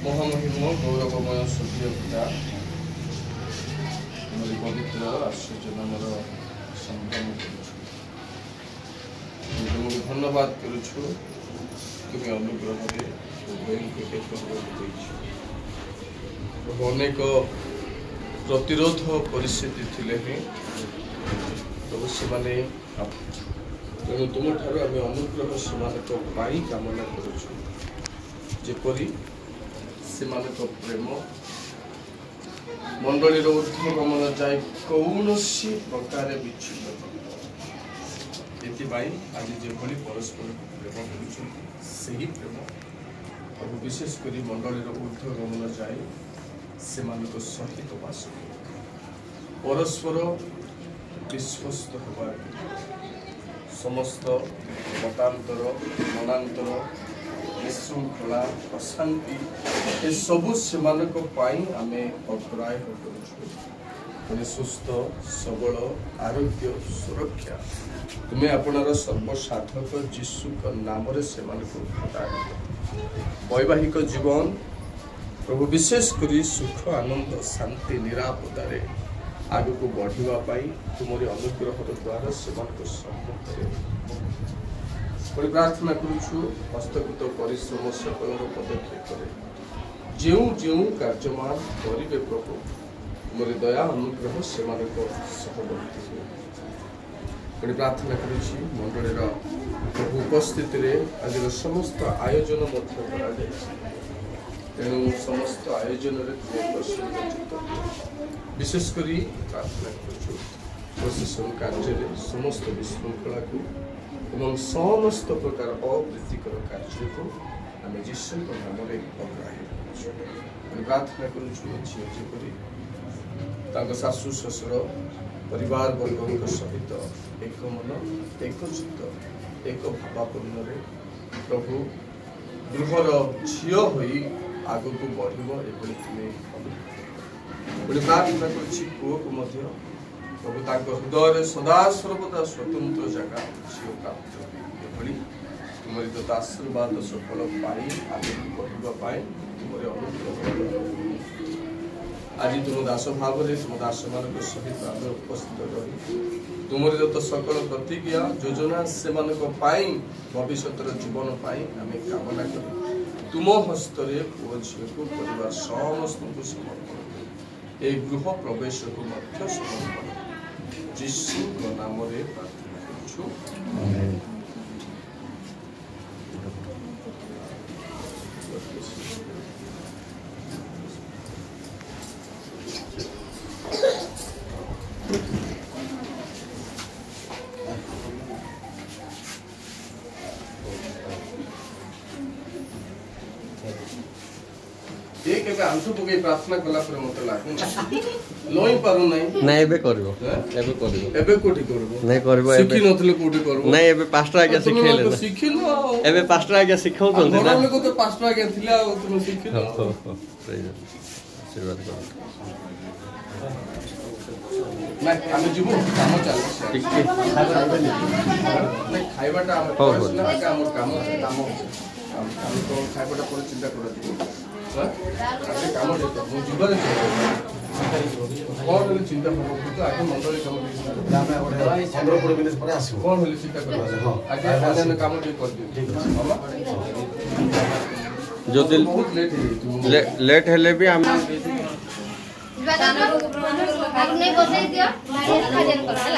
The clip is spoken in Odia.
মহামহিম গৌরবময় সূর্য পূজা পবিত্র আশ্চর্য নামর সম্পন্ন করছু তোমাকে ধন্যবাদ করছু তুমি অনুগ্রহরে উভয়ଙ୍କୁ ଏକ କରିଦେଇଛ ଅନେକ ପ୍ରତିରୋଧ ପରିସ୍ଥିତି ଥିଲେ ହିଁ ପ୍ରଭୁ ସେମାନେ ତେଣୁ ତୁମଠାରୁ ଆମେ ଅନୁଗ୍ରହ ସେମାନଙ୍କ ପାଇଁ କାମନା କରୁଛୁ ଯେପରି ସେମାନଙ୍କ ପ୍ରେମ ମଣ୍ଡଳୀର ଉର୍ଦ୍ଧ୍ୱଗମନ ଯାଇ କୌଣସି ପ୍ରକାରେ ବିଚ୍ଛିନ୍ନ ଏଥିପାଇଁ ଆଜି ଯେଭଳି ପରସ୍ପରକୁ ପ୍ରେମ କରୁଛନ୍ତି ସେହି ପ୍ରେମ ଆଉ ବିଶେଷ କରି ମଣ୍ଡଳୀର ଉର୍ଦ୍ଧ୍ୱଗମନ ଯାଇ ସେମାନଙ୍କ ସହିତ ବାସ ପରସ୍ପର ବିଶ୍ୱସ୍ତ ହେବାକୁ ସମସ୍ତ ମତାନ୍ତର ମନାନ୍ତର ବିଶୃଙ୍ଖଳା ଅଶାନ୍ତି ଏସବୁ ସେମାନଙ୍କ ପାଇଁ ଆମେ ଅଗ୍ରାହ୍ୟ କରୁଛୁ ସୁସ୍ଥ ସବଳ ଆରୋଗ୍ୟ ସୁରକ୍ଷା ତୁମେ ଆପଣର ସର୍ବସାଧକ ଯୀଶୁଙ୍କ ନାମରେ ସେମାନଙ୍କୁ ଘଟାଅ ବୈବାହିକ ଜୀବନ ପ୍ରଭୁ ବିଶେଷ କରି ସୁଖ ଆନନ୍ଦ ଶାନ୍ତି ନିରାପଦାରେ ଆଗକୁ ବଢ଼ିବା ପାଇଁ ତୁମରି ଅନୁଗ୍ରହର ଦ୍ୱାରା ସେମାନଙ୍କ ସମ୍ମୁଖରେ ପ୍ରାର୍ଥନା କରୁଛୁ ହସ୍ତକୃତ ପରିଶ୍ରମ ସକଳର ପଦକ୍ଷେପରେ ଯେଉଁ ଯେଉଁ କାର୍ଯ୍ୟମାନ କରିବେ ପ୍ରଭୁ ତୁମରି ଦୟା ଅନୁଗ୍ରହ ସେମାନଙ୍କ ସହବର୍ତ୍ତୀ ହୁଏ ପ୍ରାର୍ଥନା କରୁଛି ମଣ୍ଡଳୀର ପ୍ରଭୁ ଉପସ୍ଥିତିରେ ଆଜିର ସମସ୍ତ ଆୟୋଜନ ମଧ୍ୟ କରାଯାଇଛି ତେଣୁ ସମସ୍ତ ଆୟୋଜନରେ ପ୍ରସନ୍ନଚିତ ବିଶେଷ କରି ପ୍ରାର୍ଥନା କରୁଛୁ ପ୍ରଶାସନ କାର୍ଯ୍ୟରେ ସମସ୍ତ ବିଶୃଙ୍ଖଳାକୁ ଏବଂ ସମସ୍ତ ପ୍ରକାର ଅପ୍ରୀତିକର କାର୍ଯ୍ୟକୁ ଆମେ ଯୀଶୁଙ୍କ ନାମରେ ଅଗ୍ରାହ୍ୟ କରୁଛୁ ପ୍ରାର୍ଥନା କରୁଛୁ ଝିଅ ଯେପରି ତାଙ୍କ ଶାଶୁ ଶ୍ୱଶୁର ପରିବାର ବର୍ଗଙ୍କ ସହିତ ଏକ ମନ ଏକଚିତ ଏକ ଭାବାପନ୍ନରେ ପ୍ରଭୁ ଗୃହର ଝିଅ ହୋଇ ଆଗକୁ ବଢ଼ିବ ଏଭଳି ତୁମେ ପ୍ରାର୍ଥନା କରୁଛି ପୁଅକୁ ମଧ୍ୟ ପ୍ରଭୁ ତାଙ୍କ ହୃଦୟରେ ସଦାସର୍ବଦା ସ୍ୱତନ୍ତ୍ର ଜାଗା ଝିଅ ପ୍ରାପ୍ତ ଏଭଳି ତୁମରି ଦତ୍ତ ଆଶୀର୍ବାଦ ସଫଳ ପାଇ ଆଗକୁ ବଢ଼ିବା ପାଇଁ ତୁମରି ଅନୁଗ୍ରହ ଆଜି ତୁମ ଦାସ ଭାବରେ ତୁମ ଦାସମାନଙ୍କ ସହିତ ଆମେ ଉପସ୍ଥିତ ରହି ତୁମରି ଦତ୍ତ ସକଳ ପ୍ରତିଜ୍ଞା ଯୋଜନା ସେମାନଙ୍କ ପାଇଁ ଭବିଷ୍ୟତର ଜୀବନ ପାଇଁ ଆମେ କାମନା କରି ତୁମ ହସ୍ତରେ ପୁଅ ଝିଅକୁ ପରିବାର ସମସ୍ତଙ୍କୁ ସମର୍ପଣ କରି ଏହି ଗୃହ ପ୍ରବେଶକୁ ମଧ୍ୟ ସମର୍ପଣ ଯୀଶୁଙ୍କ ନାମରେ ପ୍ରାର୍ଥନା କରୁଛୁ आंसू पकई प्रार्थना कला पर मत लागू लई पारु नै नै एबे करबो एबे कोठी करबो नै करबो सिखि नथले कोठी करबो नै एबे पास्टर आज्ञा सिखेले ना सिखिलो एबे पास्टर आज्ञा सिखाउ तो ना घर लोग तो पास्टर आज्ञा थिला तुम सिखिलो सही आशीर्वाद करो ना हम जीवो काम चल ठीक ठीक खाइबाटा हम ना काम काम काम तो खाइबाटा पर चिंता करो काम जीवन कौन चिंता तो आगे मंडली कम 15-20 मिनट पर आसो कौन चिंता कर आगे अन्य काम कर जो दिल बहुत लेट हेले भी हम अपने बसाई दियो भजन करा